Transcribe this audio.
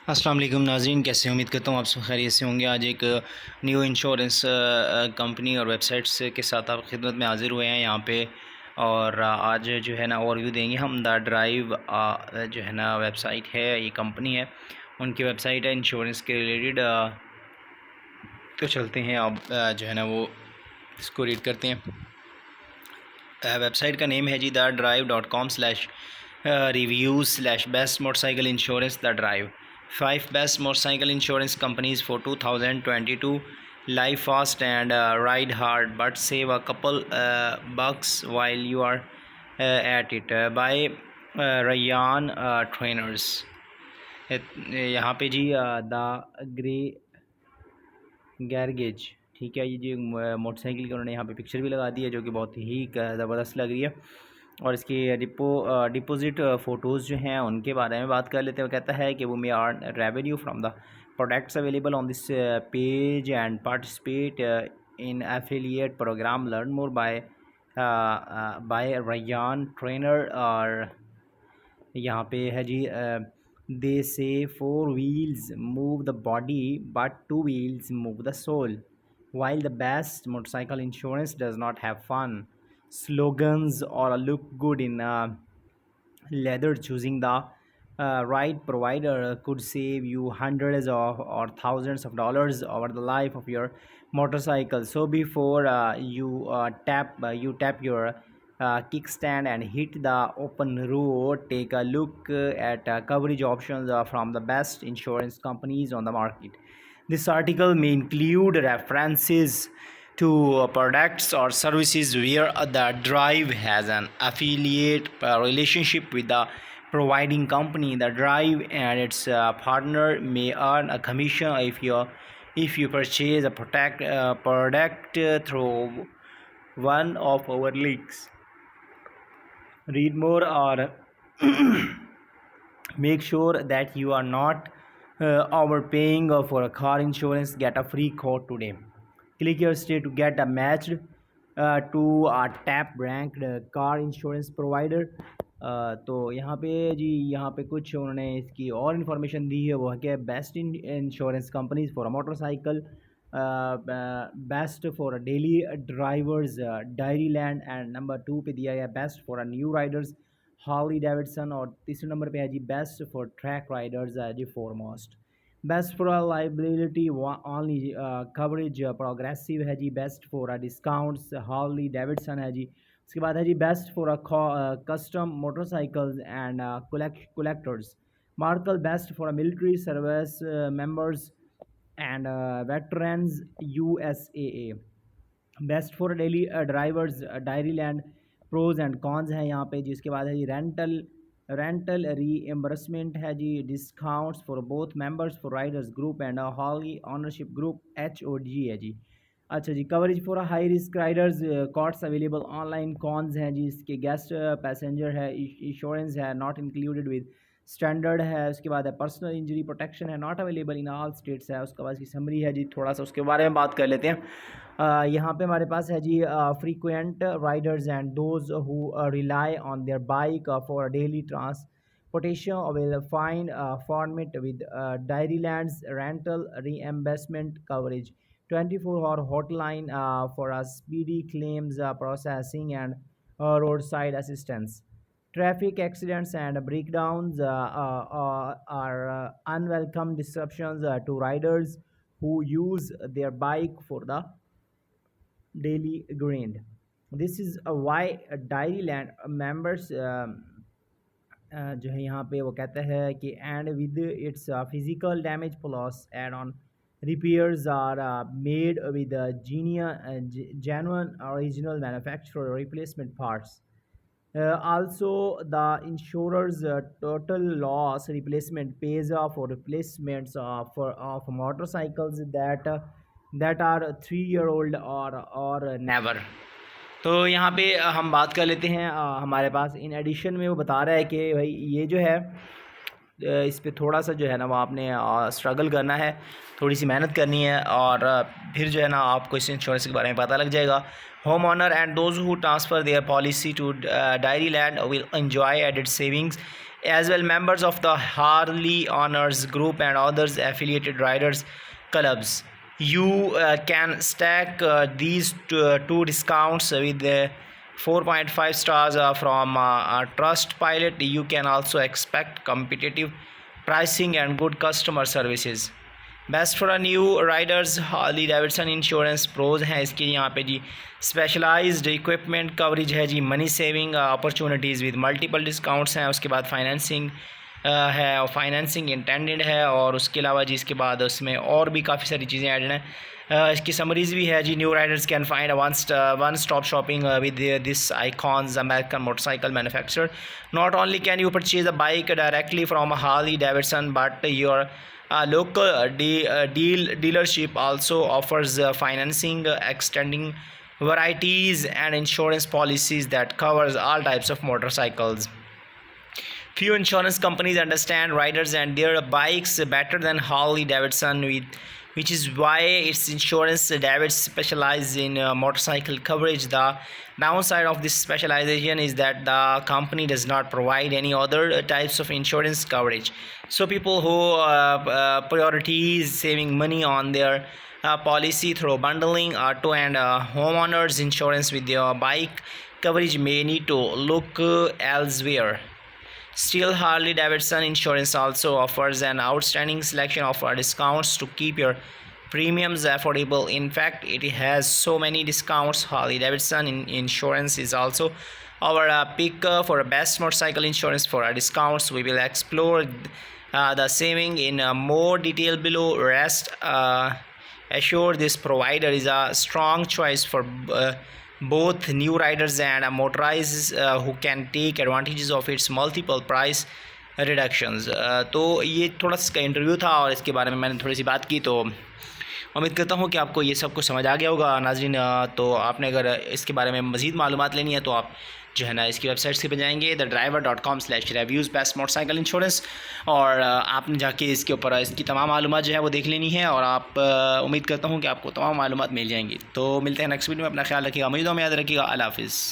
अस्सलाम वालेकुम नाज़रीन, कैसे उम्मीद करता हूँ आप सब खैरियत से होंगे। आज एक न्यू इंश्योरेंस कंपनी और वेबसाइट्स के साथ आप खिदमत में हाज़िर हुए हैं यहाँ पे। और आज जो है ना ओवरव्यू देंगे हम। द ड्राइव जो है ना वेबसाइट है, ये कंपनी है, उनकी वेबसाइट है इंश्योरेंस के रिलेटेड। तो चलते हैं अब जो है ना वो इसको रीड करते हैं। वेबसाइट का नेम है जी theDrive.com/reviews/best motorcycle insurance the drive 5 best motorcycle insurance companies for 2022. Live fast and ride hard but save a couple bucks while you are at it by Ryan Trainers। यहाँ पे जी the grey गैरगेज, ठीक है, ये जी motorcycle की उन्होंने यहाँ पे picture भी लगा दी है जो कि बहुत ही ज़बरदस्त लग रही है। और इसकी डिपॉजिट फ़ोटोज़ जो हैं उनके बारे में बात कर लेते हैं। वो कहता है कि वो may earn revenue from the products available on this page and participate in affiliate program. Learn more by Ryan Trainer. और यहाँ पे है जी दे से 4 wheels move the body but 2 wheels move the soul, while the best motorcycle insurance does not have fun slogans or look good in leather. Choosing the right provider could save you hundreds of or thousands of dollars over the life of your motorcycle. So before you tap your kickstand and hit the open road, take a look at coverage options from the best insurance companies on the market. This article may include references to products or services where the drive has an affiliate relationship with the providing company. The drive and its partner may earn a commission if you purchase a product through one of our links. Read more or make sure that you are not overpaying for a car insurance. Get a free quote today. Click here state to get a matched to a tap ranked car insurance provider. तो यहाँ पे जी यहाँ पे कुछ उन्होंने इसकी और information दी है। वो है कि best insurance companies for a motorcycle, best for daily drivers Dairyland, and number 2 पे दिया गया best for new riders Harley Davidson, और तीसरे नंबर पे है जी बेस्ट फॉर ट्रैक राइडर्स है जी Foremost. Best for liability only coverage Progressive है जी। Best for discounts Harley Davidson है जी। उसके बाद है जी best for custom motorcycles and collectors Markel. Best for military service members and veterans USAA। Best for daily drivers Dairyland. Pros and cons है यहाँ पे। जिसके बाद है जी रेंटल रीएम्बर्समेंट है जी। Discounts for both members for riders group and Harley ownership group HOG है जी। अच्छा जी, coverage for high risk riders, quotes available online. Cons हैं जी इसके गेस्ट पैसेंजर है, इंश्योरेंस है नॉट इंक्लूडेड विद स्टैंडर्ड है। उसके बाद है पर्सनल इंजरी प्रोटेक्शन है not available in all states है। उसके बाद इसकी समरी है जी, थोड़ा सा उसके बारे में बात कर लेते हैं। यहाँ पे हमारे पास है जी frequent riders and those who rely on their bike for daily transportation will find a format with Dairyland's rental reimbursement coverage, 24-hour hotline for a speedy claims processing and roadside assistance. Traffic accidents and breakdowns are unwelcome disruptions to riders who use their bike for the daily grind. This is why Dairyland members जो है यहाँ पे वो कहता है कि and with its physical damage plus add on repairs are made with genuine original manufacturer replacement parts. Also, the insurer's total loss replacement pays for replacements of motorcycles that are 3-year-old or never. तो यहाँ पे हम बात कर लेते हैं। हमारे पास in addition में वो बता रहा है कि भाई ये जो है इस पे थोड़ा सा जो है ना वो आपने स्ट्रगल करना है, थोड़ी सी मेहनत करनी है, और फिर जो है ना आपको इस इंश्योरेंस के बारे में पता लग जाएगा। Home owner and those who transfer their policy to Dairyland will enjoy added savings as well members of the Harley Owners Group and others affiliated riders clubs. You can stack these two discounts with the 4.5 stars from Trustpilot. You can also expect competitive pricing and good customer services. Best for new riders Harley Davidson insurance pros हैं इसके यहाँ पे जी specialised equipment coverage है जी, money saving opportunities with multiple discounts हैं, उसके बाद फाइनेंसिंग है और फाइनेंसिंग इंटेंडेड है, और उसके अलावा जी इसके बाद उसमें और भी काफ़ी सारी चीज़ें ऐड हैं। इसकी समरीज़ भी है जी। New riders can find one stop shopping with this icon's American motorcycle manufacturer. Not only can you purchase a bike directly from Harley Davidson but your local dealership also offers financing, extending varieties and insurance policies that covers all types of motorcycles. Few insurance companies understand riders and their bikes better than Harley Davidson, which is why its insurance Davidson specializes in motorcycle coverage. The downside of this specialization is that the company does not provide any other types of insurance coverage. So people who prioritize saving money on their policy through bundling auto and homeowners insurance with their bike coverage may need to look elsewhere. Still, Harley Davidson Insurance also offers an outstanding selection of discounts to keep your premiums affordable. In fact, it has so many discounts. Harley Davidson Insurance is also our pick for best motorcycle insurance for our discounts. We will explore the saving in more detail below. Rest assured, this provider is a strong choice for both new riders and motorists who can take advantages of its multiple price reductions. तो ये थोड़ा सा interview था और इसके बारे में मैंने थोड़ी सी बात की, तो उम्मीद करता हूँ कि आपको ये सब कुछ समझ आ गया होगा नाज़रीन। तो आपने अगर इसके बारे में मज़ीद मालूमात लेनी है तो आप जो है ना इसकी वेबसाइट से पे जाएंगे thedriver.com/reviews बेस्ट मोटरसाइकिल इंश्योरेंस, और आपने जाके इसके ऊपर इसकी तमाम मालूमात जो है वो देख लेनी है, और आप उम्मीद करता हूँ कि आपको तमाम मालूमात मिल जाएंगी। तो मिलते हैं नेक्स्ट वीडियो में। अपना ख्याल रखिएगा, उम्मीद में याद रखिएगा। अल्लाह हाफ़िज़।